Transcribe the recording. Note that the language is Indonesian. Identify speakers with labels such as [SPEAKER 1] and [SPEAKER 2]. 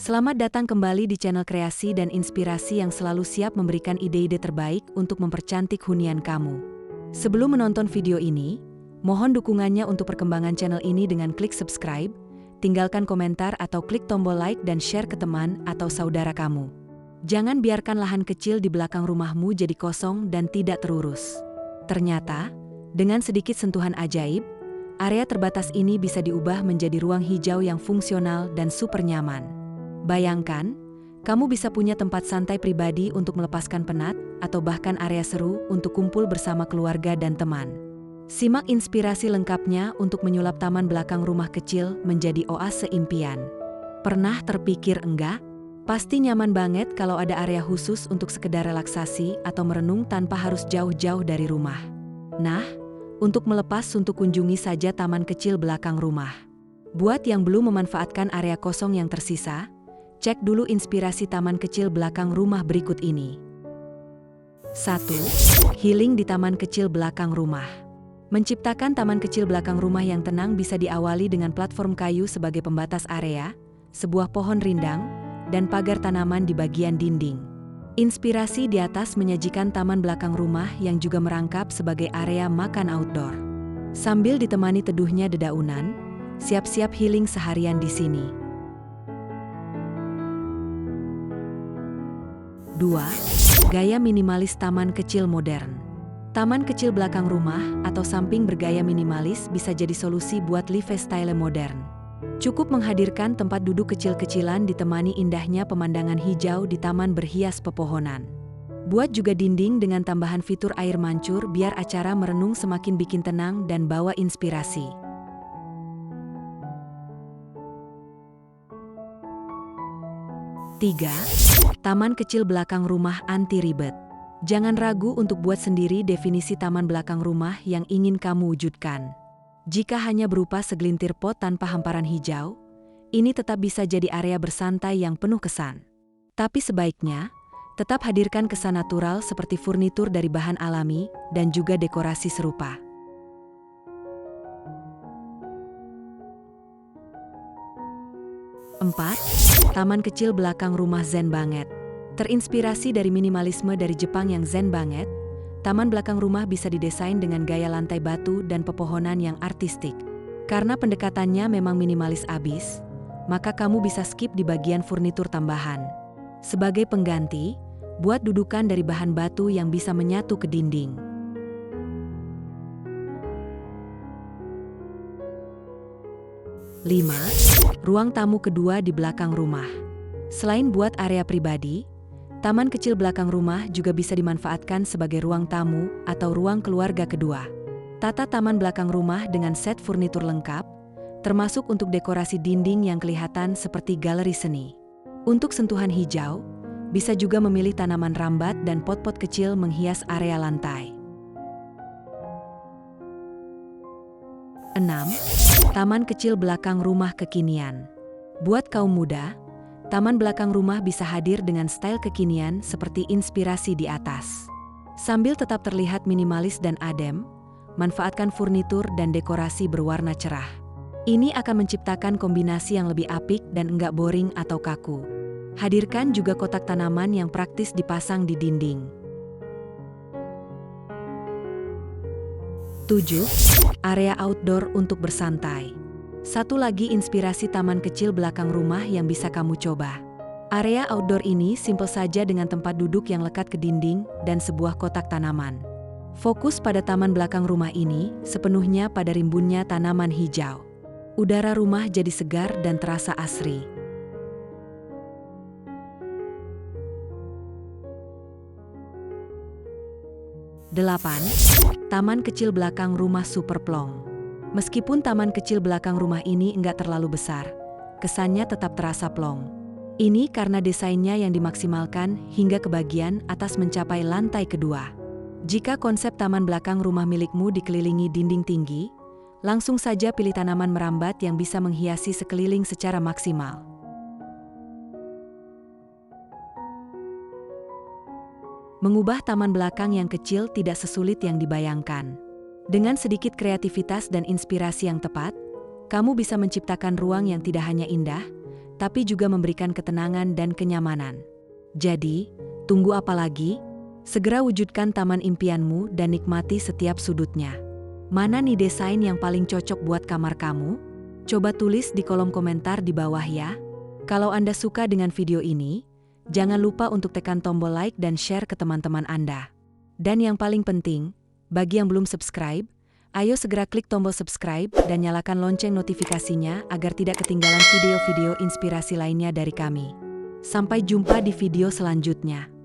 [SPEAKER 1] Selamat datang kembali di channel kreasi dan inspirasi yang selalu siap memberikan ide-ide terbaik untuk mempercantik hunian kamu. Sebelum menonton video ini, mohon dukungannya untuk perkembangan channel ini dengan klik subscribe, tinggalkan komentar atau klik tombol like dan share ke teman atau saudara kamu. Jangan biarkan lahan kecil di belakang rumahmu jadi kosong dan tidak terurus. Ternyata, dengan sedikit sentuhan ajaib, area terbatas ini bisa diubah menjadi ruang hijau yang fungsional dan super nyaman. Bayangkan, kamu bisa punya tempat santai pribadi untuk melepaskan penat, atau bahkan area seru untuk kumpul bersama keluarga dan teman. Simak inspirasi lengkapnya untuk menyulap taman belakang rumah kecil menjadi oase impian. Pernah terpikir enggak? Pasti nyaman banget kalau ada area khusus untuk sekedar relaksasi atau merenung tanpa harus jauh-jauh dari rumah. Nah, untuk melepas suntuk kunjungi saja taman kecil belakang rumah. Buat yang belum memanfaatkan area kosong yang tersisa, cek dulu inspirasi taman kecil belakang rumah berikut ini. 1. Healing di taman kecil belakang rumah. Menciptakan taman kecil belakang rumah yang tenang bisa diawali dengan platform kayu sebagai pembatas area, sebuah pohon rindang, dan pagar tanaman di bagian dinding. Inspirasi di atas menyajikan taman belakang rumah yang juga merangkap sebagai area makan outdoor. Sambil ditemani teduhnya dedaunan, siap-siap healing seharian di sini. 2. Gaya minimalis taman kecil modern. Taman kecil belakang rumah atau samping bergaya minimalis bisa jadi solusi buat lifestyle modern. Cukup menghadirkan tempat duduk kecil-kecilan ditemani indahnya pemandangan hijau di taman berhias pepohonan. Buat juga dinding dengan tambahan fitur air mancur biar acara merenung semakin bikin tenang dan bawa inspirasi. 3. Taman kecil belakang rumah anti ribet. Jangan ragu untuk buat sendiri definisi taman belakang rumah yang ingin kamu wujudkan. Jika hanya berupa segelintir pot tanpa hamparan hijau, ini tetap bisa jadi area bersantai yang penuh kesan. Tapi sebaiknya, tetap hadirkan kesan natural seperti furnitur dari bahan alami dan juga dekorasi serupa. 4. Taman kecil belakang rumah zen banget. Terinspirasi dari minimalisme dari Jepang yang zen banget, taman belakang rumah bisa didesain dengan gaya lantai batu dan pepohonan yang artistik. Karena pendekatannya memang minimalis abis, maka kamu bisa skip di bagian furnitur tambahan. Sebagai pengganti, buat dudukan dari bahan batu yang bisa menyatu ke dinding. 5. Ruang tamu kedua di belakang rumah. Selain buat area pribadi, taman kecil belakang rumah juga bisa dimanfaatkan sebagai ruang tamu atau ruang keluarga kedua. Tata taman belakang rumah dengan set furnitur lengkap, termasuk untuk dekorasi dinding yang kelihatan seperti galeri seni. Untuk sentuhan hijau, bisa juga memilih tanaman rambat dan pot-pot kecil menghias area lantai. 6. Taman kecil belakang rumah kekinian. Buat kaum muda, taman belakang rumah bisa hadir dengan style kekinian seperti inspirasi di atas. Sambil tetap terlihat minimalis dan adem, manfaatkan furnitur dan dekorasi berwarna cerah. Ini akan menciptakan kombinasi yang lebih apik dan enggak boring atau kaku. Hadirkan juga kotak tanaman yang praktis dipasang di dinding. 7. Area outdoor untuk bersantai. Satu lagi inspirasi taman kecil belakang rumah yang bisa kamu coba. Area outdoor ini simpel saja dengan tempat duduk yang lekat ke dinding dan sebuah kotak tanaman. Fokus pada taman belakang rumah ini sepenuhnya pada rimbunnya tanaman hijau. Udara rumah jadi segar dan terasa asri. 8. Taman kecil belakang rumah super plong. Meskipun taman kecil belakang rumah ini enggak terlalu besar, kesannya tetap terasa plong. Ini karena desainnya yang dimaksimalkan hingga ke bagian atas mencapai lantai kedua. Jika konsep taman belakang rumah milikmu dikelilingi dinding tinggi, langsung saja pilih tanaman merambat yang bisa menghiasi sekeliling secara maksimal. Mengubah taman belakang yang kecil tidak sesulit yang dibayangkan. Dengan sedikit kreativitas dan inspirasi yang tepat, kamu bisa menciptakan ruang yang tidak hanya indah, tapi juga memberikan ketenangan dan kenyamanan. Jadi, tunggu apa lagi? Segera wujudkan taman impianmu dan nikmati setiap sudutnya. Mana nih desain yang paling cocok buat kamar kamu? Coba tulis di kolom komentar di bawah ya. Kalau Anda suka dengan video ini, jangan lupa untuk tekan tombol like dan share ke teman-teman Anda. Dan yang paling penting, bagi yang belum subscribe, ayo segera klik tombol subscribe dan nyalakan lonceng notifikasinya agar tidak ketinggalan video-video inspirasi lainnya dari kami. Sampai jumpa di video selanjutnya.